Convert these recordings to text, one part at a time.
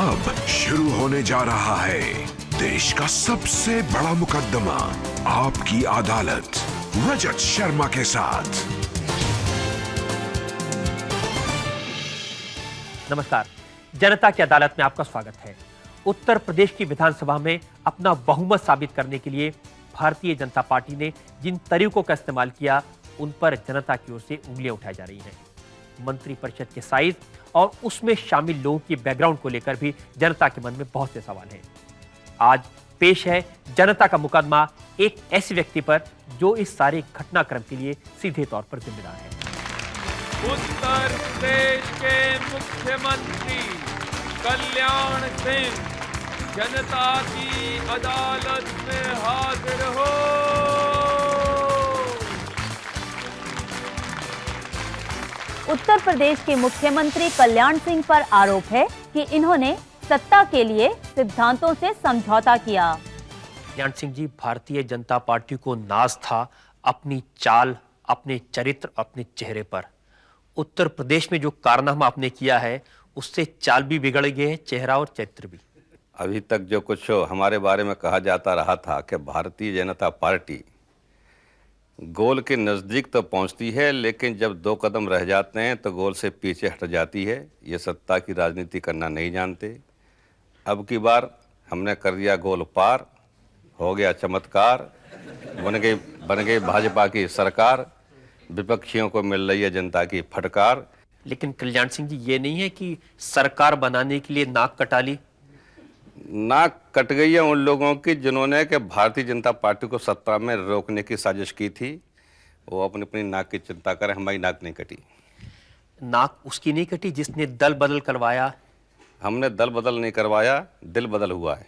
अब शुरू होने जा रहा है देश का सबसे बड़ा मुकदमा, आपकी अदालत, रजत शर्मा के साथ। नमस्कार, जनता की अदालत में आपका स्वागत है। उत्तर प्रदेश की विधानसभा में अपना बहुमत साबित करने के लिए भारतीय जनता पार्टी ने जिन तरीकों का इस्तेमाल किया, उन पर जनता की ओर से उंगलियां उठाई जा रही हैं। मंत्रिपरिषद के साइज और उसमें शामिल लोगों की बैकग्राउंड को लेकर भी जनता के मन में बहुत से सवाल हैं। आज पेश है जनता का मुकदमा एक ऐसे व्यक्ति पर जो इस सारे घटनाक्रम के लिए सीधे तौर पर जिम्मेदार है। उत्तर प्रदेश के मुख्यमंत्री कल्याण सिंह जनता की अदालत में हाजिर हो। उत्तर प्रदेश के मुख्यमंत्री कल्याण सिंह पर आरोप है कि इन्होंने सत्ता के लिए सिद्धांतों से समझौता किया। कल्याण सिंह जी, भारतीय जनता पार्टी को नाज था अपनी चाल, अपने चरित्र, अपने चेहरे पर। उत्तर प्रदेश में जो कारनामा आपने किया है, उससे चाल भी बिगड़ गई है, चेहरा और चरित्र भी। अभी तक जो कुछ हमारे बारे में कहा जाता रहा था कि भारतीय जनता पार्टी गोल के नज़दीक तो पहुंचती है, लेकिन जब 2 कदम रह जाते हैं तो गोल से पीछे हट जाती है। ये सत्ता की राजनीति करना नहीं जानते। अब की बार हमने कर दिया गोल पार, हो गया चमत्कार, बन गई भाजपा की सरकार, विपक्षियों को मिल रही है जनता की फटकार। लेकिन कल्याण सिंह जी, ये नहीं है कि सरकार बनाने के लिए नाक कटा ली? नाक कट गई है उन लोगों की जिन्होंने कि भारतीय जनता पार्टी को सत्ता में रोकने की साजिश की थी। वो अपनी अपनी नाक की चिंता करें, हमारी नाक नहीं कटी। नाक उसकी नहीं कटी जिसने दल बदल करवाया? हमने दल बदल नहीं करवाया, दिल बदल हुआ है।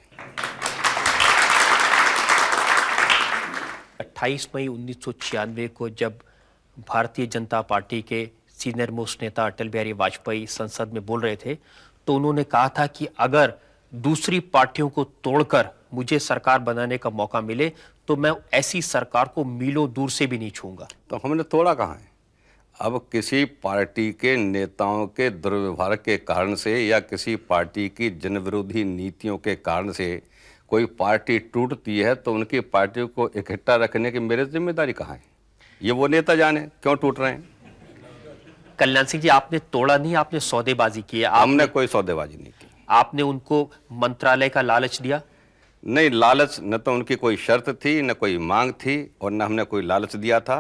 28 मई 1996 को जब भारतीय जनता पार्टी के सीनियर मोस्ट नेता अटल बिहारी वाजपेयी संसद में बोल रहे थे, तो उन्होंने कहा था कि अगर दूसरी पार्टियों को तोड़कर मुझे सरकार बनाने का मौका मिले तो मैं ऐसी सरकार को मीलों दूर से भी नहीं छूंगा। तो हमने तोड़ा कहाँ है? अब किसी पार्टी के नेताओं के दुर्व्यवहार के कारण से या किसी पार्टी की जनविरोधी नीतियों के कारण से कोई पार्टी टूटती है तो उनकी पार्टी को इकट्ठा रखने की मेरी जिम्मेदारी कहाँ है? ये वो नेता जाने क्यों टूट रहे हैं। कल्याण सिंह जी, आपने तोड़ा नहीं, आपने सौदेबाजी की है। हमने कोई सौदेबाजी नहीं की। आपने उनको मंत्रालय का लालच दिया? नहीं, लालच न तो उनकी कोई शर्त थी, न कोई मांग थी, और न हमने कोई लालच दिया था।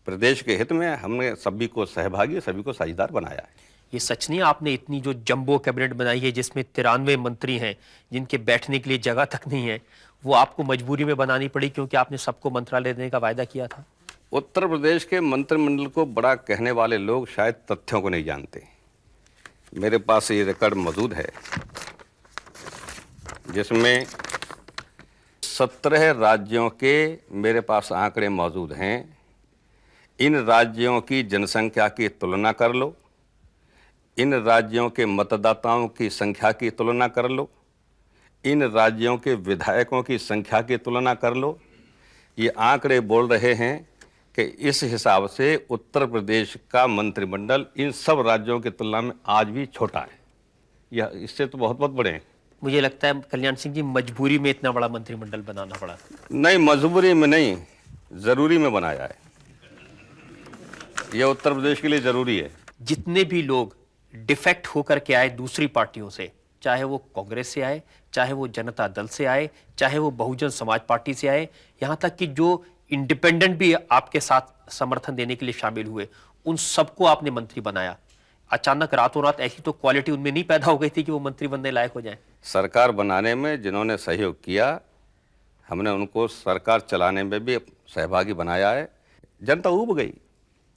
प्रदेश के हित में हमने सभी को सहभागी, सभी को साझेदार बनाया है। ये सच नहीं, आपने इतनी जो जंबो कैबिनेट बनाई है जिसमें 93 मंत्री हैं, जिनके बैठने के लिए जगह तक नहीं है, वो आपको मजबूरी में बनानी पड़ी क्योंकि आपने सबको मंत्रालय देने का वायदा किया था? उत्तर प्रदेश के मंत्रिमंडल को बड़ा कहने वाले लोग शायद तथ्यों को नहीं जानते। मेरे पास ये रिकॉर्ड मौजूद है जिसमें 17 राज्यों के मेरे पास आंकड़े मौजूद हैं। इन राज्यों की जनसंख्या की तुलना कर लो, इन राज्यों के मतदाताओं की संख्या की तुलना कर लो, इन राज्यों के विधायकों की संख्या की तुलना कर लो। ये आंकड़े बोल रहे हैं कि इस हिसाब से उत्तर प्रदेश का मंत्रिमंडल इन सब राज्यों की तुलना में आज भी छोटा है। यह इससे तो बहुत बहुत बड़े हैं। मुझे लगता है कल्याण सिंह जी, मजबूरी में इतना बड़ा मंत्रिमंडल बनाना पड़ा। नहीं, मजबूरी में नहीं, जरूरी में बनाया है। यह उत्तर प्रदेश के लिए जरूरी है। जितने भी लोग डिफेक्ट होकर के आए दूसरी पार्टियों से, चाहे वो कांग्रेस से आए, चाहे वो जनता दल से आए, चाहे वो बहुजन समाज पार्टी से आए, यहाँ तक कि जो इंडिपेंडेंट भी आपके साथ समर्थन देने के लिए शामिल हुए, उन सबको आपने मंत्री बनाया। अचानक रातों रात ऐसी तो क्वालिटी उनमें नहीं पैदा हो गई थी कि वो मंत्री बनने लायक हो जाए? सरकार बनाने में जिन्होंने सहयोग किया, हमने उनको सरकार चलाने में भी सहभागी बनाया है। जनता ऊब गई।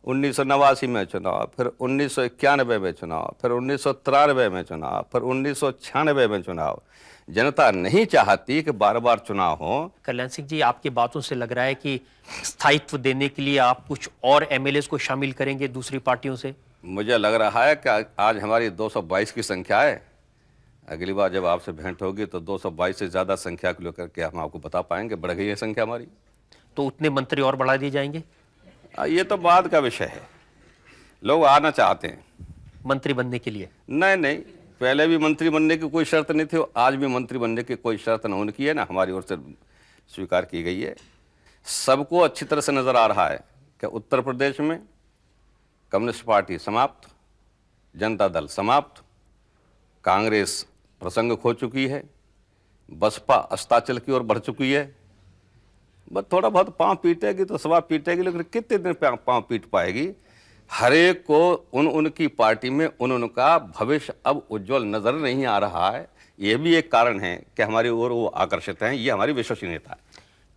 1989 में चुनाव, फिर 1991 में चुनाव, फिर 1993 में चुनाव, फिर 1996 में चुनाव। जनता नहीं चाहती कि बार बार चुनाव हो। कल्याण सिंह जी, आपकी बातों से लग रहा है कि स्थायित्व देने के लिए आप कुछ और एमएलएस को शामिल करेंगे दूसरी पार्टियों से। मुझे लग रहा है कि आज हमारी 222 की संख्या है। अगली बार जब आपसे भेंट होगी तो 222 से ज़्यादा संख्या को लेकर के हम आपको बता पाएंगे। बढ़ गई है संख्या हमारी। तो उतने मंत्री और बढ़ा दिए जाएंगे? ये तो बाद का विषय है। लोग आना चाहते हैं मंत्री बनने के लिए। नहीं, पहले भी मंत्री बनने की कोई शर्त नहीं थी, आज भी मंत्री बनने की कोई शर्त न होने की है, ना हमारी ओर से स्वीकार की गई है। सबको अच्छी तरह से नजर आ रहा है कि उत्तर प्रदेश में कम्युनिस्ट पार्टी समाप्त, जनता दल समाप्त, कांग्रेस प्रसंग खो चुकी है, बसपा अस्ताचल की ओर बढ़ चुकी है। बस थोड़ा बहुत पांव पीटेगी तो सवा पीटेगी, लेकिन कितने दिन पांव पीट पाएगी? हरेक को उनकी पार्टी में उनका भविष्य अब उज्जवल नजर नहीं आ रहा है। यह भी एक कारण है कि हमारी ओर वो आकर्षित हैं। ये हमारी विश्वसनीयता है।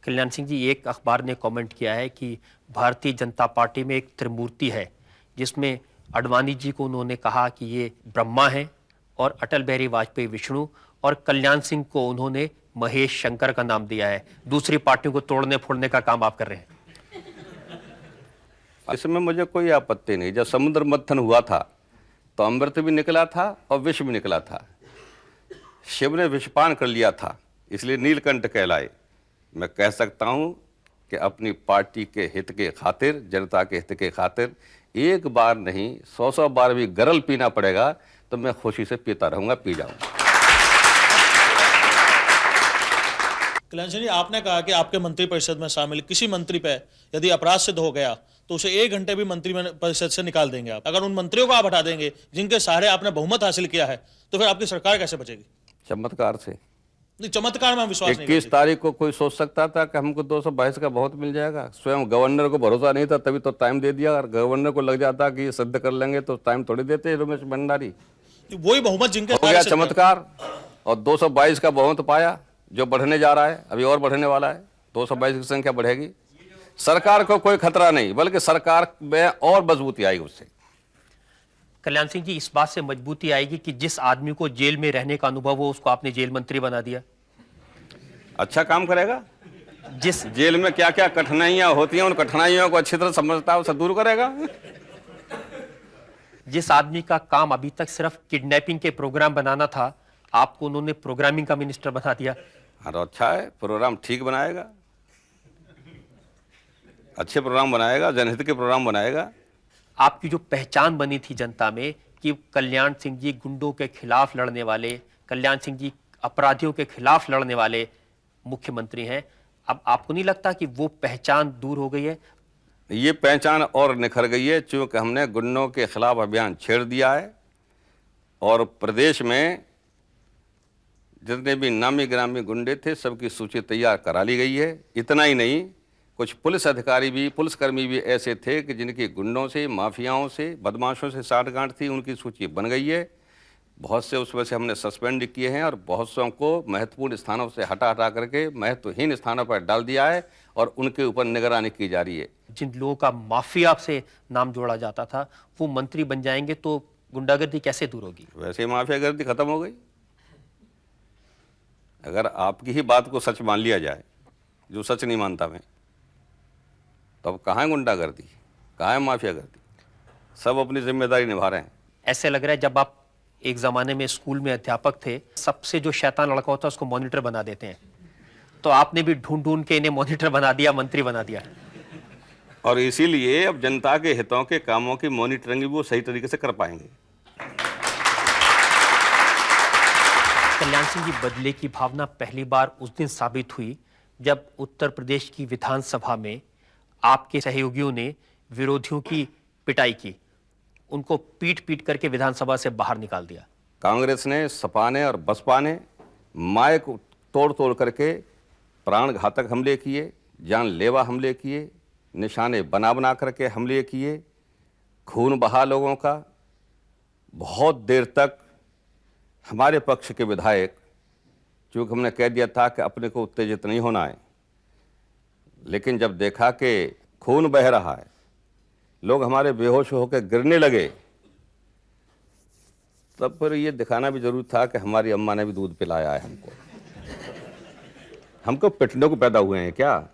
कल्याण सिंह जी, एक अखबार ने कमेंट किया है कि भारतीय जनता पार्टी में एक त्रिमूर्ति है, जिसमें अडवाणी जी को उन्होंने कहा कि ये ब्रह्मा है, और अटल बिहारी वाजपेयी विष्णु, और कल्याण सिंह को उन्होंने महेश शंकर का नाम दिया है। दूसरी पार्टियों को तोड़ने फोड़ने का काम आप कर रहे हैं। इसमें मुझे कोई आपत्ति नहीं। जब समुद्र मंथन हुआ था तो अमृत भी निकला था और विष भी निकला था। शिव ने विषपान कर लिया था, इसलिए नीलकंठ कहलाए। मैं कह सकता हूं कि अपनी पार्टी के हित के खातिर, जनता के हित के खातिर एक बार नहीं 100 बार भी गरल पीना पड़ेगा तो मैं खुशी से पीता रहूंगा, पी जाऊंगा। कल्याण सिंह जी, आपने कहा कि आपके मंत्रिपरिषद में शामिल किसी मंत्री पे यदि अपराध सिद्ध हो गया तो उसे 1 घंटे भी मंत्रिपरिषद से निकाल देंगे आप। अगर उन मंत्रियों को आप हटा देंगे जिनके सहारे आपने बहुमत हासिल किया है, तो फिर आपकी सरकार कैसे बचेगी? चमत्कार से। नहीं, चमत्कार में हम विश्वास नहीं 21 तारीख को कोई सोच सकता था कि हमको 222 का बहुत मिल जाएगा? स्वयं गवर्नर को भरोसा नहीं था, तभी तो टाइम दे दिया। और गवर्नर को लग जाता कि ये सिद्ध कर लेंगे तो टाइम थोड़ी देते रमेश भंडारी। वही बहुमत जिनके हो गया चमत्कार, और 222 का बहुमत पाया, जो बढ़ने जा रहा है, अभी और बढ़ने वाला है। 222 की संख्या बढ़ेगी। सरकार को कोई खतरा नहीं, बल्कि सरकार में और मजबूती आएगी उससे। कल्याण सिंह जी, इस बात से मजबूती आएगी कि जिस आदमी को जेल में रहने का अनुभव हो उसको आपने जेल मंत्री बना दिया। अच्छा काम करेगा। जिस जेल में क्या क्या कठिनाइयां होती हैं, उन कठिनाइयों को अच्छी तरह समझता है, उसे दूर करेगा। जिस आदमी का काम अभी तक सिर्फ किडनैपिंग के प्रोग्राम बनाना था, आपको उन्होंने प्रोग्रामिंग का मिनिस्टर बना दिया। हाँ तो अच्छा है, प्रोग्राम ठीक बनाएगा, अच्छे प्रोग्राम बनाएगा, जनहित के प्रोग्राम बनाएगा। आपकी जो पहचान बनी थी जनता में कि कल्याण सिंह जी गुंडों के खिलाफ लड़ने वाले, कल्याण सिंह जी अपराधियों के खिलाफ लड़ने वाले मुख्यमंत्री हैं, अब आपको नहीं लगता कि वो पहचान दूर हो गई है? ये पहचान और निखर गई है, चूंकि हमने गुंडों के खिलाफ अभियान छेड़ दिया है और प्रदेश में जितने भी नामी ग्रामी गुंडे थे सबकी सूची तैयार करा ली गई है। इतना ही नहीं, कुछ पुलिस अधिकारी भी, पुलिसकर्मी भी ऐसे थे कि जिनकी गुंडों से, माफियाओं से, बदमाशों से साठगांठ थी, उनकी सूची बन गई है। बहुत से उसमें से हमने सस्पेंड किए हैं और बहुत सौ को महत्वपूर्ण स्थानों से हटा करके महत्वहीन स्थानों पर डाल दिया है और उनके ऊपर निगरानी की जा रही है। जिन लोगों का माफिया से नाम जोड़ा जाता था वो मंत्री बन जाएंगे तो गुंडागर्दी कैसे दूर होगी? वैसे ही माफियागर्दी खत्म हो गई। अगर आपकी ही बात को सच मान लिया जाए, जो सच नहीं मानता मैं, तो अब कहाँ है गुंडागर्दी, कहाँ है माफियागर्दी? सब अपनी जिम्मेदारी निभा रहे हैं। ऐसे लग रहा है जब आप एक जमाने में स्कूल में अध्यापक थे, सबसे जो शैतान लड़का होता है उसको मॉनिटर बना देते हैं, तो आपने भी ढूंढ ढूंढ के इन्हें मॉनिटर बना दिया, मंत्री बना दिया। और इसीलिए अब जनता के हितों के कामों की मॉनिटरिंग भी वो सही तरीके से कर पाएंगे। कल्याण सिंह जी, बदले की भावना पहली बार उस दिन साबित हुई जब उत्तर प्रदेश की विधानसभा में आपके सहयोगियों ने विरोधियों की पिटाई की, उनको पीट पीट करके विधानसभा से बाहर निकाल दिया। कांग्रेस ने, सपा ने और बसपा ने माइक तोड़ तोड़ करके प्राण घातक हमले किए, जानलेवा हमले किए, निशाने बना करके हमले किए, खून बहा लोगों का। बहुत देर तक हमारे पक्ष के विधायक, चूँकि हमने कह दिया था कि अपने को उत्तेजित नहीं होना है, लेकिन जब देखा कि खून बह रहा है, लोग हमारे बेहोश होकर गिरने लगे, तब फिर ये दिखाना भी जरूरी था कि हमारी अम्मा ने भी दूध पिलाया है हमको। हमको पिटने को पैदा हुए हैं क्या?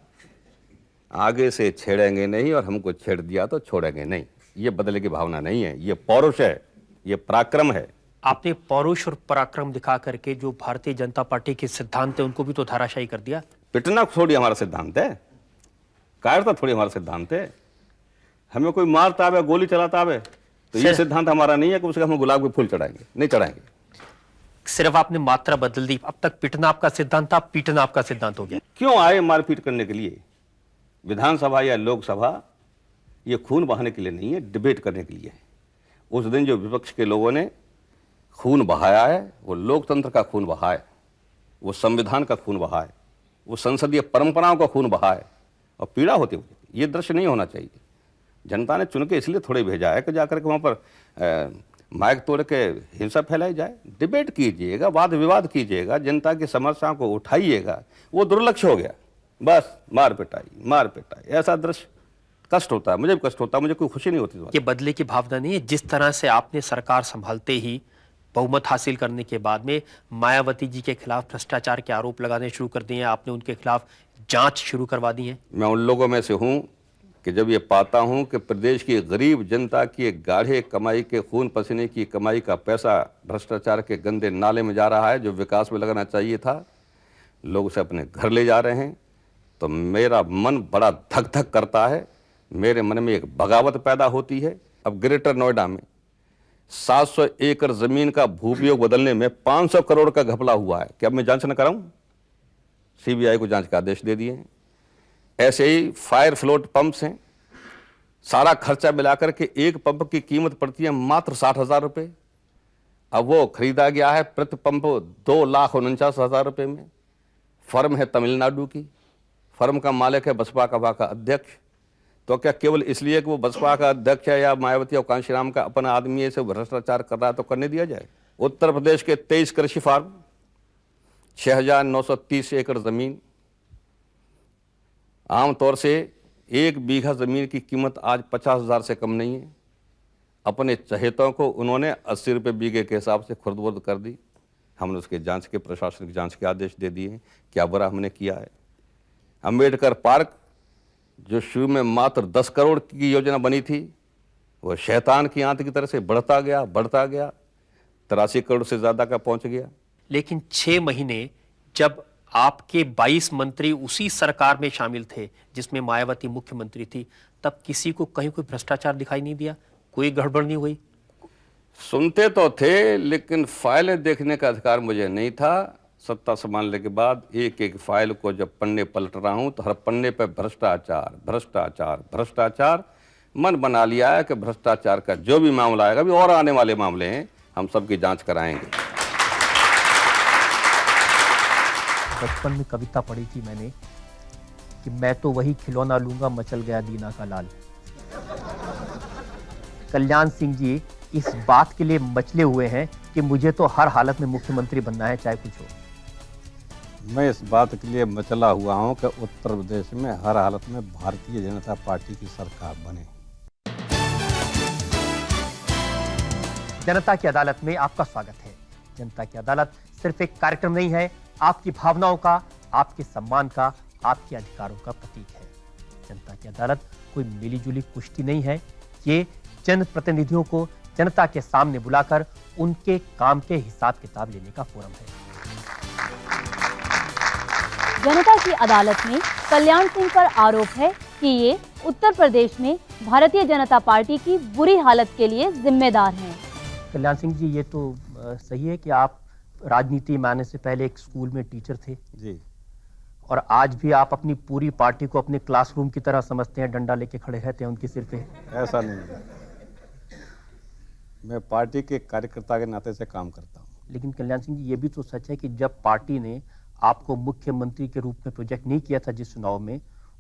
आगे से छेड़ेंगे नहीं और हमको छेड़ दिया तो छोड़ेंगे नहीं। ये बदले की भावना नहीं है, ये पौरुष है, ये पराक्रम है। आपने पौरुष और पराक्रम दिखा करके जो भारतीय जनता पार्टी के सिद्धांत है उनको भी तो धाराशायी कर दिया। पिटना थोड़ी हमारा सिद्धांत है, कायरता थोड़ी हमारा सिद्धांत है। हमें कोई मारता है, गोली चलाता है, तो ये सिद्धांत हमारा नहीं है कि उसके हम गुलाब के फूल चढ़ाएंगे, नहीं चढ़ाएंगे। सिर्फ आपने मात्रा बदल दी, अब तक पिटना आपका सिद्धांत था, पीटना आपका सिद्धांत हो गया। क्यों आए मारपीट करने के लिए? विधानसभा या लोकसभा ये खून बहाने के लिए नहीं है, डिबेट करने के लिए है। उस दिन जो विपक्ष के लोगों ने खून बहाया है, वो लोकतंत्र का खून बहा है, वो संविधान का खून बहा है, वो संसदीय परंपराओं का खून बहा है, और पीड़ा होती हुई ये दृश्य नहीं होना चाहिए। जनता ने चुन के इसलिए थोड़े भेजा है कि जाकर के वहाँ पर माइक तोड़ के हिंसा फैलाई जाए। डिबेट कीजिएगा, वाद विवाद कीजिएगा, जनता की समस्याओं को उठाइएगा। वो दुर्लक्ष्य हो गया, बस मार पिटाई, ऐसा दृश्य कष्ट होता है, मुझे भी कष्ट होता है, मुझे कोई खुशी नहीं होती। ये बदले की भावना नहीं है। जिस तरह से आपने सरकार संभालते ही बहुमत हासिल करने के बाद में मायावती जी के खिलाफ भ्रष्टाचार के आरोप लगाने शुरू कर दिए हैं, आपने उनके खिलाफ जांच शुरू करवा दी है। मैं उन लोगों में से हूं कि जब ये पाता हूं कि प्रदेश की गरीब जनता की एक गाढ़े कमाई के खून पसीने की कमाई का पैसा भ्रष्टाचार के गंदे नाले में जा रहा है, जो विकास में लगना चाहिए था, लोग उसे अपने घर ले जा रहे हैं, तो मेरा मन बड़ा धक धक करता है। मेरे मन में एक बगावत पैदा होती है। अब ग्रेटर नोएडा में 700 एकड़ जमीन का भूपयोग बदलने में 500 करोड़ का घपला हुआ है। क्या मैं जांच न कराऊं? सीबीआई को जांच के आदेश दे दिए हैं। ऐसे ही फायर फ्लोट पंप्स हैं, सारा खर्चा मिलाकर के एक पंप की कीमत पड़ती है मात्र 60,000 रुपये। अब वो खरीदा गया है प्रति पंप 2,49,000 रुपये में। फर्म है तमिलनाडु की, फर्म का मालिक है बसपा का वहाँ का अध्यक्ष। तो क्या केवल इसलिए कि वो बसपा का अध्यक्ष है या मायावती और कांशीराम का अपना आदमी है, से भ्रष्टाचार कर रहा है तो करने दिया जाए? उत्तर प्रदेश के 23 कृषि फार्म, 6,930 एकड़ जमीन, आमतौर से 1 बीघा जमीन की कीमत आज 50,000 से कम नहीं है। अपने चहेतों को उन्होंने 80 रुपये बीघे के हिसाब से खुर्द-बुर्द कर दी। हमने उसके जांच के, प्रशासनिक जांच के आदेश दे दिए हैं। क्या बुरा हमने किया है? अम्बेडकर पार्क जो शुरू में मात्र 10 करोड़ की योजना बनी थी, वो शैतान की आंत की तरह से बढ़ता गया 83 करोड़ से ज्यादा का पहुंच गया। लेकिन 6 महीने जब आपके 22 मंत्री उसी सरकार में शामिल थे जिसमें मायावती मुख्यमंत्री थी, तब किसी को कहीं कोई भ्रष्टाचार दिखाई नहीं दिया, कोई गड़बड़ नहीं हुई? सुनते तो थे, लेकिन फाइलें देखने का अधिकार मुझे नहीं था। सत्ता संभालने के बाद एक एक फाइल को जब पन्ने पलट रहा हूं तो हर पन्ने पर भ्रष्टाचार भ्रष्टाचार भ्रष्टाचार। मन बना लिया है कि भ्रष्टाचार का जो भी मामला आएगा, अभी और आने वाले मामले हैं, हम सबकी जांच कराएंगे। बचपन में कविता पढ़ी थी मैंने कि मैं तो वही खिलौना लूंगा मचल गया दीना का लाल। कल्याण सिंह जी इस बात के लिए मचले हुए हैं कि मुझे तो हर हालत में मुख्यमंत्री बनना है, चाहे कुछ हो। मैं इस बात के लिए मचला हुआ हूं कि उत्तर प्रदेश में हर हालत में भारतीय जनता पार्टी की सरकार बने। जनता की अदालत में आपका स्वागत है। जनता की अदालत सिर्फ एक कार्यक्रम नहीं है, आपकी भावनाओं का, आपके सम्मान का, आपके अधिकारों का प्रतीक है। जनता की अदालत कोई मिलीजुली कुश्ती नहीं है, ये जनप्रतिनिधियों को जनता के सामने बुलाकर उनके काम के हिसाब किताब लेने का फोरम है। जनता की अदालत में कल्याण सिंह पर आरोप है कि ये उत्तर प्रदेश में भारतीय जनता पार्टी की बुरी हालत के लिए जिम्मेदार हैं। कल्याण सिंह जी, ये तो सही है कि आप राजनीति में आने से पहले एक स्कूल में टीचर थे जी, और आज भी आप अपनी पूरी पार्टी को अपने क्लासरूम की तरह समझते हैं, डंडा लेके खड़े रहते हैं उनके सिर पे। ऐसा नहीं है, मैं पार्टी के कार्यकर्ता के नाते से काम करता हूँ। लेकिन कल्याण सिंह जी, ये भी तो सच है कि जब पार्टी ने आपको मुख्यमंत्री के रूप में प्रोजेक्ट नहीं किया था जिस चुनाव में,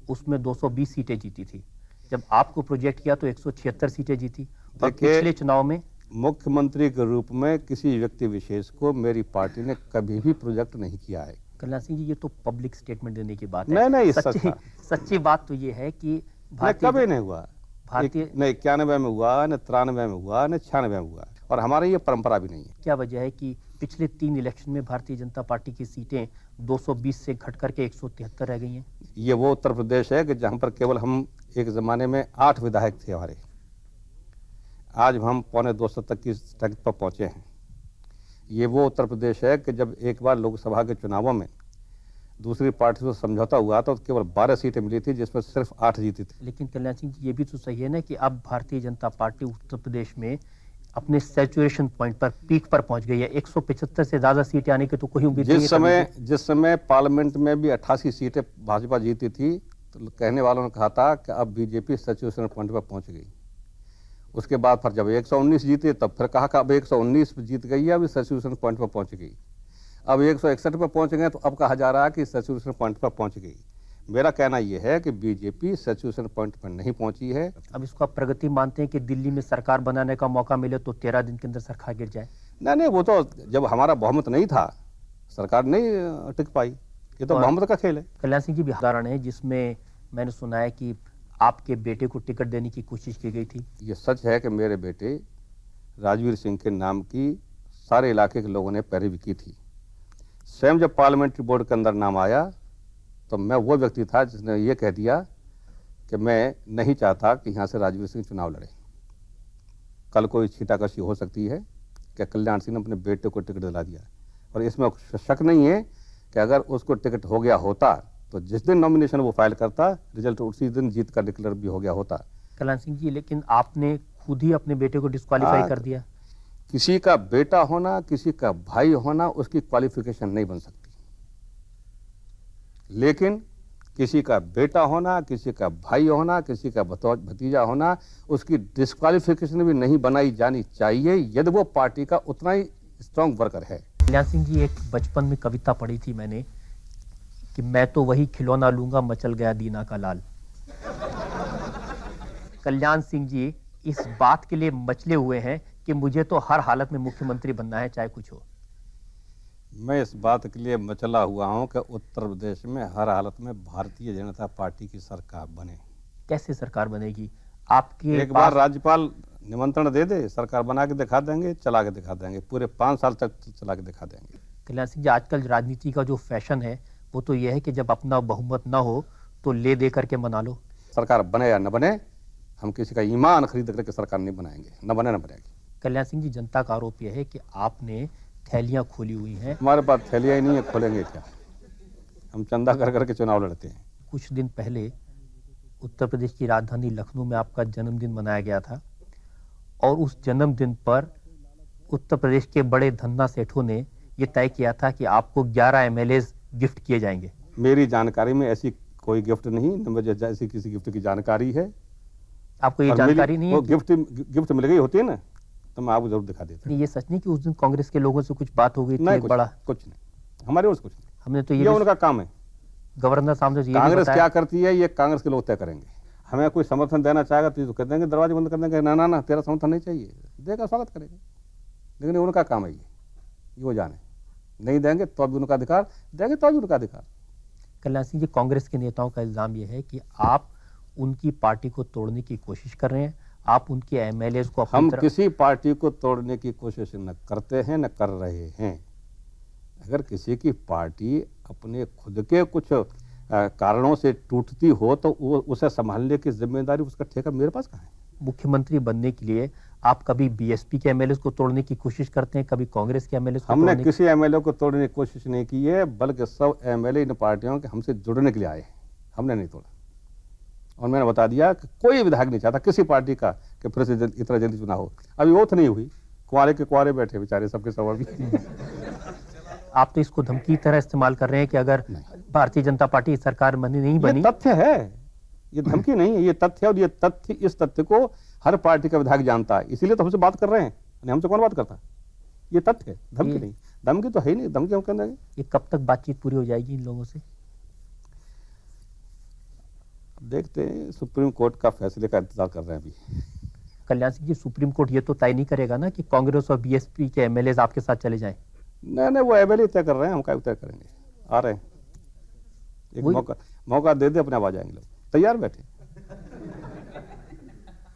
उसमें 220 सीटें जीती थी। जब आपको प्रोजेक्ट किया तो 176 सीटें जीती। और पिछले चुनाव में मुख्यमंत्री के रूप में किसी व्यक्ति विशेष को मेरी पार्टी ने कभी भी प्रोजेक्ट नहीं किया है। कल्याण सिंह जी, ये तो पब्लिक स्टेटमेंट देने की बात है। नहीं, सच्ची बात तो ये है कि कभी नहीं हुआ। भारतीय न 91 में हुआ, न 93 में हुआ, न 96 में हुआ, और हमारी ये परंपरा भी नहीं है। क्या वजह है कि पिछले 3 इलेक्शन में भारतीय जनता पार्टी की सीटें 220 से घट करके 173 रह गई हैं? ये वो उत्तर प्रदेश है कि जहाँ पर केवल हम एक जमाने में 8 विधायक थे हमारे, आज हम 250 तक की स्ट्रेंथ पर पहुंचे हैं। ये वो उत्तर प्रदेश है कि जब एक बार लोकसभा के चुनावों में दूसरी पार्टी से समझौता हुआ तो केवल 12 सीटें मिली थी, जिसमें सिर्फ 8 जीती थी। लेकिन कल्याण सिंह जी, ये भी तो सही है ना कि अब भारतीय जनता पार्टी उत्तर प्रदेश में अपने सैचुरेशन पॉइंट पर, पीक पर पहुंच गई है। 175 से ज्यादा सीटें आने की तो कोई उम्मीद नहीं है। जिस समय पार्लियामेंट में भी 88 सीटें भाजपा जीती थी, तो कहने वालों ने कहा था कि अब बीजेपी सैचुरेशन पॉइंट पर पहुंच गई। उसके बाद फिर जब 119 जीते तब फिर कहा कि अब 119 जीत गई है, अभी सैचुरेशन पॉइंट पर पहुंच गई। अब 161 पर पहुंच गए तो अब कहा जा रहा है कि सैचुरेशन पॉइंट पर पहुंच गई। मेरा कहना यह है कि बीजेपी सैचुरेशन पॉइंट पर नहीं पहुंची है। अब इसको आप प्रगति मानते हैं कि दिल्ली में सरकार बनाने का मौका मिले तो 13 दिन के अंदर सरकार गिर जाए? नहीं, वो तो जब हमारा बहुमत नहीं था, सरकार नहीं टिक पाई। ये तो बहुमत का खेल है। कल्याण सिंह जी भी उदाहरण है जिसमें मैंने सुना है कि आपके बेटे को टिकट देने की कोशिश की गई थी। ये सच है कि मेरे बेटे राजवीर सिंह के नाम की सारे इलाके के लोगों ने पैरवी की थी। स्वयं जब पार्लियामेंट्री बोर्ड के अंदर नाम आया तो मैं वो व्यक्ति था जिसने ये कह दिया कि मैं नहीं चाहता कि यहाँ से राजवीर सिंह चुनाव लड़े। कल कोई छीटाकशी हो सकती है कि कल्याण सिंह ने अपने बेटे को टिकट दिला दिया, और इसमें शक नहीं है कि अगर उसको टिकट हो गया होता तो जिस दिन नॉमिनेशन वो फाइल करता, रिजल्ट उसी दिन जीत का डिक्लेयर भी हो गया होता। कल्याण सिंह जी, लेकिन आपने खुद ही अपने बेटे को डिस्क्वालीफाई कर दिया। किसी का बेटा होना, किसी का भाई होना, उसकी क्वालिफिकेशन नहीं बन सकती, लेकिन किसी का बेटा होना, किसी का भाई होना, किसी का भतीजा होना, उसकी डिस्क्वालिफिकेशन भी नहीं बनाई जानी चाहिए यदि वो पार्टी का उतना ही स्ट्रांग वर्कर है। कल्याण सिंह जी, एक बचपन में कविता पढ़ी थी मैंने कि मैं तो वही खिलौना लूंगा मचल गया दीना का लाल। कल्याण सिंह जी इस बात के लिए मचले हुए हैं कि मुझे तो हर हालत में मुख्यमंत्री बनना है, चाहे कुछ हो। मैं इस बात के लिए मचला हुआ हूं कि उत्तर प्रदेश में हर हालत में भारतीय जनता पार्टी की सरकार बने। कैसे सरकार बनेगी? आपके एक बार राज्यपाल निमंत्रण दे दे, सरकार बना के दिखा देंगे, चला के दिखा देंगे, पूरे 5 साल तक चला के दिखा देंगे। कल्याण सिंह जी, आजकल राजनीति का जो फैशन है वो तो यह है कि जब अपना बहुमत ना हो तो ले दे करके मना लो। सरकार बने या न बने, हम किसी का ईमान खरीद करके सरकार नहीं बनाएंगे, न बने न बनेगी। कल्याण सिंह जी, जनता का आरोप यह है कि आपने थैलियां खोली हुई हैं। हमारे पास थैलियां ही नहीं है, खोलेंगे क्या? हम चंदा कर करके चुनाव लड़ते हैं। कुछ दिन पहले उत्तर प्रदेश की राजधानी लखनऊ में आपका जन्मदिन मनाया गया था, और उस जन्मदिन पर उत्तर प्रदेश के बड़े धन्ना सेठों ने यह तय किया था कि आपको 11 MLAs गिफ्ट किए जाएंगे। मेरी जानकारी में ऐसी कोई गिफ्ट नहीं, न मुझे ऐसी किसी गिफ्ट की जानकारी है। आपको ये जानकारी नहीं है? वो गिफ्ट मिल गई होती है ना, तो मैं आपको जरूर दिखा देता। ये सच नहीं कि उस दिन कांग्रेस के लोगों से कुछ बात हो गई थी? कुछ नहीं, हमारे ओर से कुछ नहीं। हमने तो ये उनका काम है। गवर्नर साहब ने कांग्रेस क्या करती है ये कांग्रेस के लोग तय करेंगे। हमें कोई समर्थन देना चाहेगा तो कह देंगे, दरवाजे बंद कर देंगे, ना ना ना तेरा समर्थन नहीं चाहिए, देगा स्वागत करेगा, लेकिन उनका काम है ये वो जाने। नहीं देंगे तो भी उनका अधिकार, देंगे तो भी उनका अधिकार। कल्याण सिंह जी, कांग्रेस के नेताओं का इल्जाम यह है कि आप उनकी पार्टी को तोड़ने की कोशिश कर रहे हैं, आप उनके MLAs को हम किसी पार्टी को तोड़ने की कोशिश न करते हैं न कर रहे हैं। अगर किसी की पार्टी अपने खुद के कुछ कारणों से टूटती हो तो वो उसे संभालने की जिम्मेदारी, उसका ठेका मेरे पास कहाँ है? मुख्यमंत्री बनने के लिए आप कभी BSP के MLAs को तोड़ने की कोशिश करते हैं, कभी कांग्रेस के MLAs को? हमने किसी MLA को तोड़ने की कोशिश नहीं की है, बल्कि सब MLA इन पार्टियों के हमसे जुड़ने के लिए आए हैं, हमने नहीं तोड़ा। और मैंने बता दिया कि कोई विधायक नहीं चाहता किसी पार्टी का कि फिर से इतना जल्दी चुनाव हो। अभी ओथ नहीं हुई, कुंवारे के कुंवारे बैठे बेचारे सबके सब। अभी आप तो इसको धमकी की तरह इस्तेमाल कर रहे हैं कि अगर भारतीय जनता पार्टी सरकार नहीं बनी। ये तथ्य है, ये धमकी नहीं है, ये तथ्य है। और ये तथ्य, इस तथ्य को हर पार्टी का विधायक जानता है, इसीलिए तो हमसे बात कर रहे हैं। हमसे कौन बात करता? ये तथ्य है, धमकी नहीं। धमकी तो है ही नहीं, धमकी हम कर देंगे। ये कब तक बातचीत पूरी हो जाएगी इन लोगों से? देखते हैं, सुप्रीम कोर्ट का फैसले का इंतजार कर रहे हैं अभी। कल्याण सिंह जी, सुप्रीम कोर्ट ये तो तय नहीं करेगा ना कि कांग्रेस और BSP के MLAs आपके साथ चले जाएं? नहीं, वो MLA तय कर रहे हैं, हम क्या तय करेंगे? आ रहे हैं, एक मौका दे दे, अपने आप आ जाएंगे लोग, तैयार बैठे।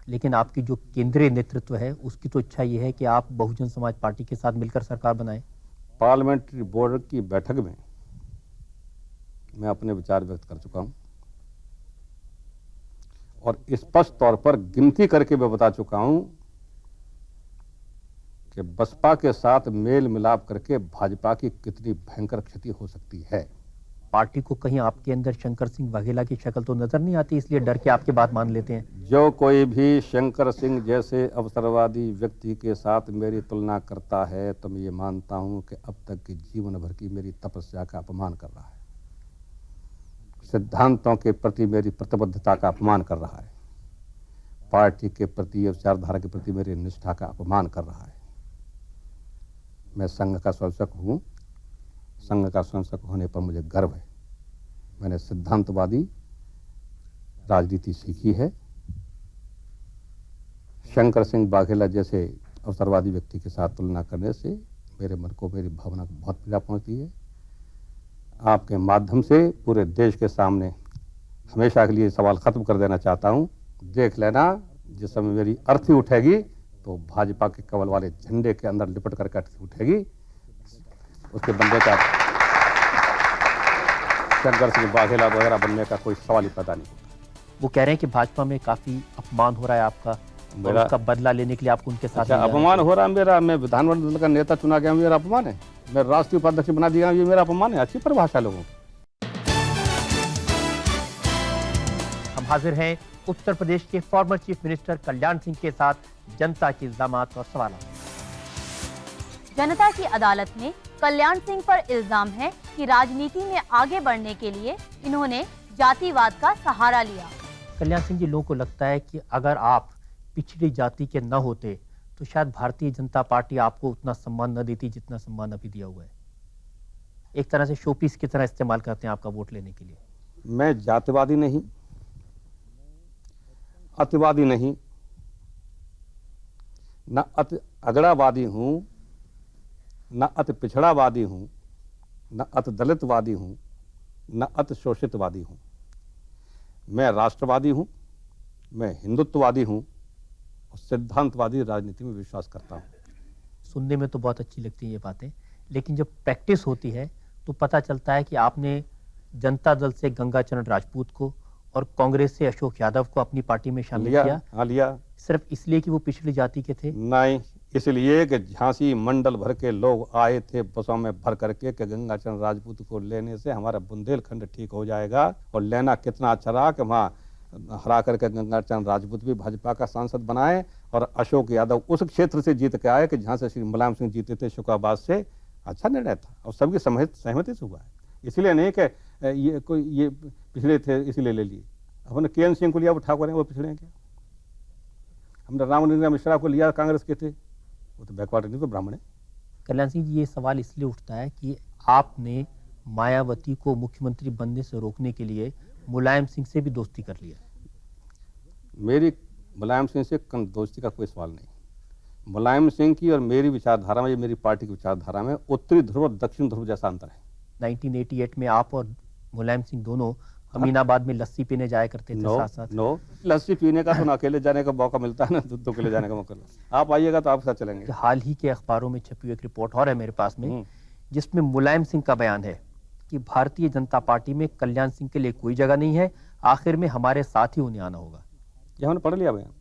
लेकिन आपकी जो केंद्रीय नेतृत्व है उसकी तो इच्छा ये है कि आप बहुजन समाज पार्टी के साथ मिलकर सरकार बनाएं। पार्लियामेंट्री बोर्ड की बैठक में मैं अपने विचार व्यक्त कर चुका हूं, और स्पष्ट तौर पर गिनती करके मैं बता चुका हूं कि बसपा के साथ मेल मिलाप करके भाजपा की कितनी भयंकर क्षति हो सकती है। पार्टी को कहीं आपके अंदर शंकर सिंह वाघेला की शक्ल तो नजर नहीं आती, इसलिए डर के आपकी बात मान लेते हैं? जो कोई भी शंकर सिंह जैसे अवसरवादी व्यक्ति के साथ मेरी तुलना करता है तो मैं ये मानता हूं कि अब तक की जीवन भर की मेरी तपस्या का अपमान कर रहा है, सिद्धांतों के प्रति मेरी प्रतिबद्धता का अपमान कर रहा है, पार्टी के प्रति और विचारधारा के प्रति मेरी निष्ठा का अपमान कर रहा है। मैं संघ का संरक्षक हूँ, संघ का संरक्षक होने पर मुझे गर्व है। मैंने सिद्धांतवादी राजनीति सीखी है। शंकर सिंह वाघेला जैसे अवसरवादी व्यक्ति के साथ तुलना करने से मेरे मन को, मेरी भावना को बहुत पीड़ा पहुंचती है। आपके माध्यम से पूरे देश के सामने हमेशा के लिए सवाल खत्म कर देना चाहता हूं। देख लेना, जिस समय मेरी अर्थी उठेगी तो भाजपा के कवल वाले झंडे के अंदर लिपट करके अर्थी उठेगी। उसके बंदे का शंकर सिंह वाघेला वगैरह बनने का कोई सवाल ही पैदा नहीं होता। वो कह रहे हैं कि भाजपा में काफी अपमान हो रहा है आपका, और उसका बदला लेने के लिए आपको उनके साथ अच्छा, अपमान हो रहा है मेरा? मैं विधानमंडल दल का नेता चुना गया, मेरा अपमान है? मैं राष्ट्रीय उपाध्यक्ष बना दिया, ये मेरा अपमान है? अच्छी परिभाषा लोगों की। हम हाजिर हैं उत्तर प्रदेश के former chief minister Kalyan Singh के साथ जनता के इल्जामात और सवाल। जनता की अदालत में कल्याण सिंह पर इल्जाम है कि राजनीति में आगे बढ़ने के लिए इन्होंने जातिवाद का सहारा लिया। कल्याण सिंह जी, लोगों को लगता है कि अगर आप पिछड़ी जाति के न होते तो शायद भारतीय जनता पार्टी आपको उतना सम्मान न देती जितना सम्मान अभी दिया हुआ है। एक तरह से शोपीस की तरह इस्तेमाल करते हैं आपका वोट लेने के लिए। मैं जातिवादी नहीं, अतिवादी नहीं, न अति अगड़ावादी हूं, न अति पिछड़ावादी हूं, न अति दलितवादी हूं, न अति शोषितवादी हूं। मैं राष्ट्रवादी हूं, मैं हिंदुत्ववादी हूं और सिद्धांतवादी राजनीति में विश्वास करता हूं। सुनने में तो बहुत अच्छी लगती है ये बातें, लेकिन जब प्रैक्टिस होती है तो पता चलता है कि आपने जनता दल से गंगाचरण राजपूत को और कांग्रेस से अशोक यादव को अपनी पार्टी में शामिल किया। हाँ, लिया। सिर्फ इसलिए कि वो पिछड़ी जाति के थे? नहीं, इसलिए कि झांसी मंडल भर के लोग आए थे बसों में भर करके कि गंगाचरण राजपूत को लेने से हमारा बुंदेलखंड ठीक हो जाएगा। और लेना कितना अच्छा रहा कि वहाँ हरा करके गंगाचरण राजपूत भी भाजपा का सांसद बनाए और अशोक यादव उस क्षेत्र से जीत के आए कि जहाँ से श्री मुलायम सिंह जीते थे शुक्राबाद से। अच्छा निर्णय था और सबकी सहमति से हुआ है। इसलिए नहीं कि ये पिछड़े थे इसलिए ले लिए। हमने के एन सिंह को लिया, वो ठाकुर हैं, वो पिछड़े हैं क्या? हमने रामलिंगा मिश्रा को लिया, कांग्रेस के थे, वो तो बैकवर्ड नहीं, तो ब्राह्मण है। कल्याण सिंह जी, ये सवाल इसलिए उठता है कि आपने मायावती को मुख्यमंत्री बनने से रोकने के लिए मुलायम सिंह से भी दोस्ती कर लिया। मेरी मुलायम सिंह से दोस्ती का कोई सवाल नहीं। मुलायम सिंह की और मेरी विचारधारा में, ये मेरी पार्टी की विचारधारा में उत्तरी ध्रुव और दक्षिण ध्रुव जैसा अंतर है। 1988 में आप और मुलायम सिंह दोनों अमीनाबाद में लस्सी पीने जाया करते थे साथ साथ। नो, लस्सी पीने का तो अकेले जाने का मौका मिलता है ना, दूध अकेले जाने का मौका। आप आइएगा तो आप साथ चलेंगे। हाल ही के अखबारों में छपी एक रिपोर्ट और है मेरे पास में, जिसमें मुलायम सिंह का बयान है कि भारतीय जनता पार्टी में कल्याण सिंह के लिए कोई जगह नहीं है, आखिर में हमारे साथ ही उन्हें आना होगा। ये हमने पढ़ लिया बयान।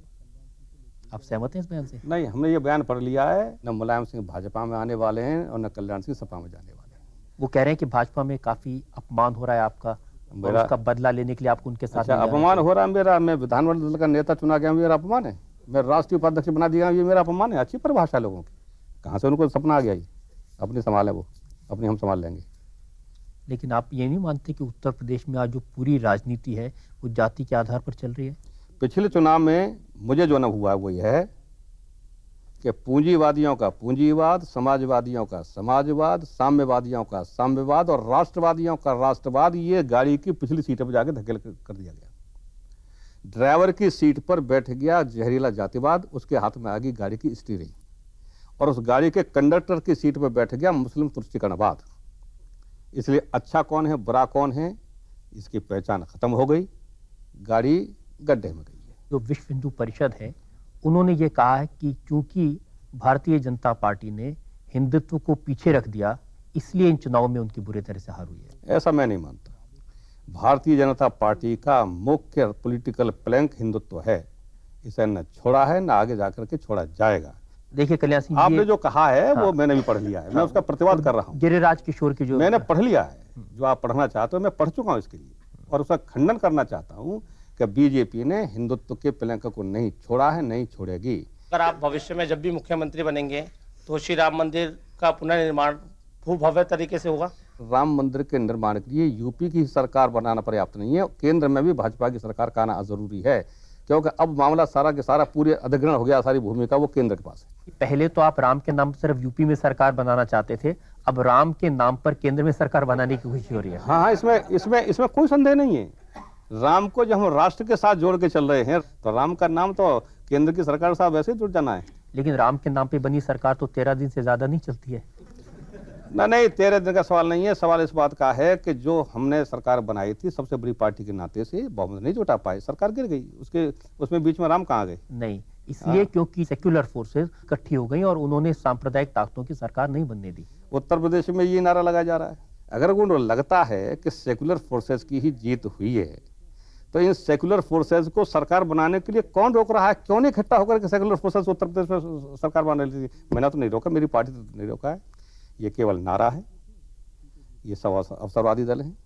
आप सहमत हैं इस बयान से? नहीं, हमने ये बयान पढ़ लिया है। न मुलायम सिंह भाजपा में आने वाले हैं और न कल्याण सिंह सपा में जाने वाले हैं। वो कह रहे हैं कि भाजपा में काफी अपमान हो रहा है आपका, और उसका बदला लेने के लिए आपको उनके साथ। अच्छा, अपमान हो रहा है मेरा? मैं विधानमंडल दल का नेता चुना गया, मेरा अपमान है? मैं राष्ट्रीय उपाध्यक्ष बना दिया, ये मेरा अपमान है? अच्छी परिभाषा लोगों की। कहाँ से उनको सपना आ गया? ये अपनी संभाले, वो अपनी हम संभाल लेंगे। लेकिन आप ये नहीं मानते कि उत्तर प्रदेश में आज जो पूरी राजनीति है वो जाति के आधार पर चल रही है? पिछले चुनाव में मुझे जो अनुभव हुआ है वो यह है कि पूंजीवादियों का पूंजीवाद, समाजवादियों का समाजवाद, साम्यवादियों का साम्यवाद और राष्ट्रवादियों का राष्ट्रवाद, ये गाड़ी की पिछली सीट पर जाके धकेल कर दिया गया। ड्राइवर की सीट पर बैठ गया जहरीला जातिवाद, उसके हाथ में आ गई गाड़ी की स्टीयरिंग, और उस गाड़ी के कंडक्टर की सीट पर बैठ गया मुस्लिम तुष्टिकरणवाद। इसलिए अच्छा कौन है, बुरा कौन है, इसकी पहचान खत्म हो गई, गाड़ी गड्ढे में गई है। जो विश्व हिंदू परिषद है, उन्होंने ये कहा है कि क्योंकि भारतीय जनता पार्टी ने हिंदुत्व को पीछे रख दिया, इसलिए इन चुनावों में उनकी बुरी तरह से हार हुई है। ऐसा मैं नहीं मानता। भारतीय जनता पार्टी का मुख्य पॉलिटिकल प्लैंक हिंदुत्व है। इसे न छोड़ा है, न आगे जाकर के छोड़ा जाएगा। देखिए कल्याण सिंह, आपने ये जो कहा है हाँ। वो मैंने भी पढ़ लिया है, मैं उसका प्रतिवाद कर रहा हूँ। गिरिराज किशोर की जो मैंने पढ़ लिया है, जो आप पढ़ना चाहते हो मैं पढ़ चुका हूँ इसके लिए, और उसका खंडन करना चाहता हूँ कि बीजेपी ने हिंदुत्व के प्लंक को नहीं छोड़ा है, नहीं छोड़ेगी। अगर आप भविष्य में जब भी मुख्यमंत्री बनेंगे तो श्री राम मंदिर का पुनर्निर्माण खूब भव्य तरीके से होगा। राम मंदिर के निर्माण के लिए यूपी की सरकार बनाना पर्याप्त नहीं है, केंद्र में भी भाजपा की सरकार का आना जरूरी है, क्योंकि अब मामला सारा के सारा पूरे अधिग्रहण हो गया, सारी भूमि का वो केंद्र के पास है। पहले तो आप राम के नाम पर सिर्फ यूपी में सरकार बनाना चाहते थे, अब राम के नाम पर केंद्र में सरकार बनाने की कोशिश हो रही है। हाँ हाँ, इसमें कोई संदेह नहीं है। राम को जब हम राष्ट्र के साथ जोड़ के चल रहे हैं तो राम का नाम तो केंद्र की सरकार साहब वैसे ही जुड़ जाना है। लेकिन राम के नाम पे बनी सरकार तो 13 दिन से ज्यादा नहीं चलती है। नहीं, 13 दिन का सवाल नहीं है। सवाल इस बात का है कि जो हमने सरकार बनाई थी सबसे बड़ी पार्टी के नाते से बहुमत नहीं जुटा पाए, सरकार गिर गई। उसमें बीच में राम कहाँ गए? नहीं, इसलिए क्योंकि सेक्युलर फोर्सेस इकट्ठी हो गई और उन्होंने सांप्रदायिक ताकतों की सरकार नहीं बनने दी। उत्तर प्रदेश में ये नारा लगाया जा रहा है। अगर उनको लगता है कि सेक्युलर फोर्सेस की ही जीत हुई है तो इन सेक्युलर फोर्सेस को सरकार बनाने के लिए कौन रोक रहा है? क्यों नहीं इकट्ठा होकर के सेक्युलर फोर्सेस उत्तर प्रदेश में सरकार बनाने के लिए? मैंने तो नहीं रोका, मेरी पार्टी तो नहीं रोका है। ये केवल नारा है। ये सब अवसरवादी दल हैं,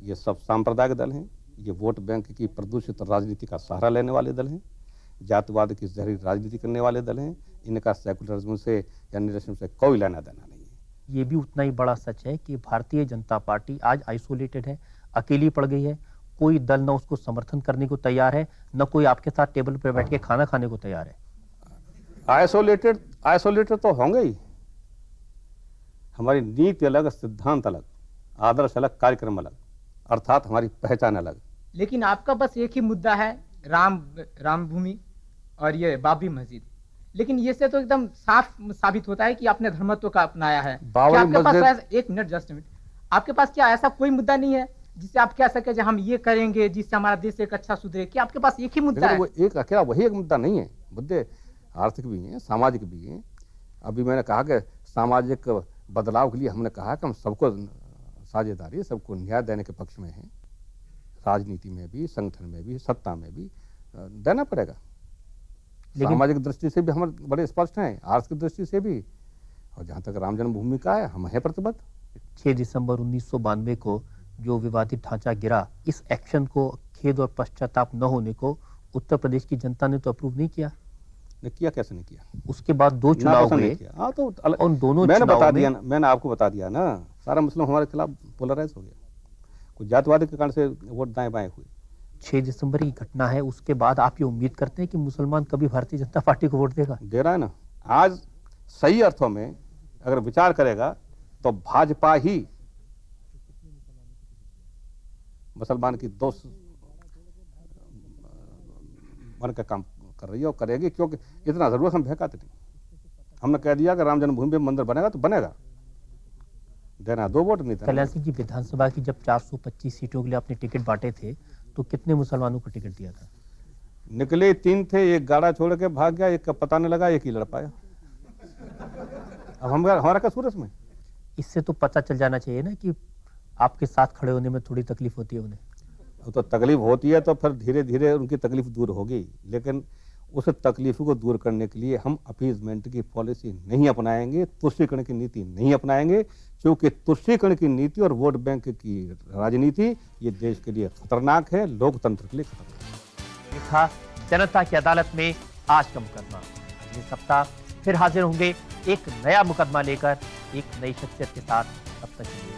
ये सब सांप्रदायिक दल हैं, ये वोट बैंक की प्रदूषित राजनीति का सहारा लेने वाले दल हैं, जातिवाद की जहरी राजनीति करने वाले दल हैं। इनका सेकुलरिज्म से या निरक्षण से कोई लेना देना नहीं है। ये भी उतना ही बड़ा सच है कि भारतीय जनता पार्टी आज आइसोलेटेड है, अकेली पड़ गई है। कोई दल न उसको समर्थन करने को तैयार है, न कोई आपके साथ टेबल पर बैठ के खाना खाने को तैयार है। आइसोलेटेड तो होंगे ही। हमारी नीति अलग, सिद्धांत अलग, आदर्श अलग, कार्यक्रम अलग, अर्थात हमारी पहचान अलग। लेकिन आपका बस एक ही मुद्दा है, राम भूमि और ये बाबरी मस्जिद। लेकिन ये से तो एकदम साफ साबित होता है कि आपने धर्मत्व का अपनाया है। क्या आपके पास एक मिनट, जस्ट मिनट, आपके पास क्या ऐसा कोई मुद्दा नहीं है जिससे आप कह सके कि हम ये करेंगे जिससे हमारा देश एक अच्छा सुधरे? क्या आपके पास एक ही मुद्दा है? वो एक अकेला वही एक मुद्दा नहीं है। मुद्दे आर्थिक भी हैं, सामाजिक भी हैं। अभी मैंने कहा कि सामाजिक बदलाव के लिए हमने कहा कि हम सबको साझेदारी, सबको न्याय देने के पक्ष में हैं। राजनीति में भी, संगठन में भी, सत्ता में भी देना पड़ेगा। सामाजिक दृष्टि से भी हम बड़े स्पष्ट हैं, आर्थिक दृष्टि से भी। और जहाँ तक राम जन्मभूमि का है, हम हैं प्रतिबद्ध। 6 दिसंबर 1992 को जो विवादित ढांचा गिरा, इस एक्शन को खेद और पश्चाताप न होने को उत्तर प्रदेश की जनता ने तो अप्रूव नहीं किया। ने किया, कैसे नहीं किया? उसके बाद 2 चुनाव हुए। हाँ, तो उन दोनों मैंने चुनाव बता में दिया, मैंने आपको बता दिया ना, सारा मुस्लिम हमारे खिलाफ पोलराइज हो गया। कुछ जातिवाद के कारण से वोट दाएं बाएं हुए। 6 दिसंबर की घटना है, उसके बाद आप ये उम्मीद करते हैं कि मुसलमान कभी भारतीय जनता पार्टी को वोट देगा? दे रहा है ना। आज सही अर्थों में अगर विचार करेगा तो भाजपा ही मुसलमान की दोस्त बन का काम कर रही है और करेगी, क्योंकि इतना जरूरत हम बहकाते नहीं। हमने कह दिया कि राम जन्मभूमि में मंदिर बनेगा तो बनेगा, देना 2 वोट नहीं देना। कल्याण सिंह जी, विधानसभा की जब 425 सीटों के लिए आपने टिकट बांटे थे तो कितने मुसलमानों को टिकट दिया था? निकले 3 थे, एक गाड़ा छोड़ के भाग गया, एक का पता नहीं लगा, एक ही लड़ पाया। अब हमारा कसूर इसमें? इससे तो पता चल जाना चाहिए ना कि आपके साथ खड़े होने में थोड़ी तकलीफ होती है उन्हें। तो तकलीफ होती है तो फिर धीरे धीरे उनकी तकलीफ दूर होगी, लेकिन उस तकलीफ को दूर करने के लिए हम अपीजमेंट की पॉलिसी नहीं अपनाएंगे, तुष्टीकरण की नीति नहीं अपनाएंगे, क्योंकि तुष्टीकरण की नीति और वोट बैंक की राजनीति ये देश के लिए खतरनाक है, लोकतंत्र के लिए खतरनाक है। लिखा जनता की अदालत में आज का मुकदमा। अगले सप्ताह फिर हाजिर होंगे एक नया मुकदमा लेकर, एक नई शख्सियत के साथ। तब तक के लिए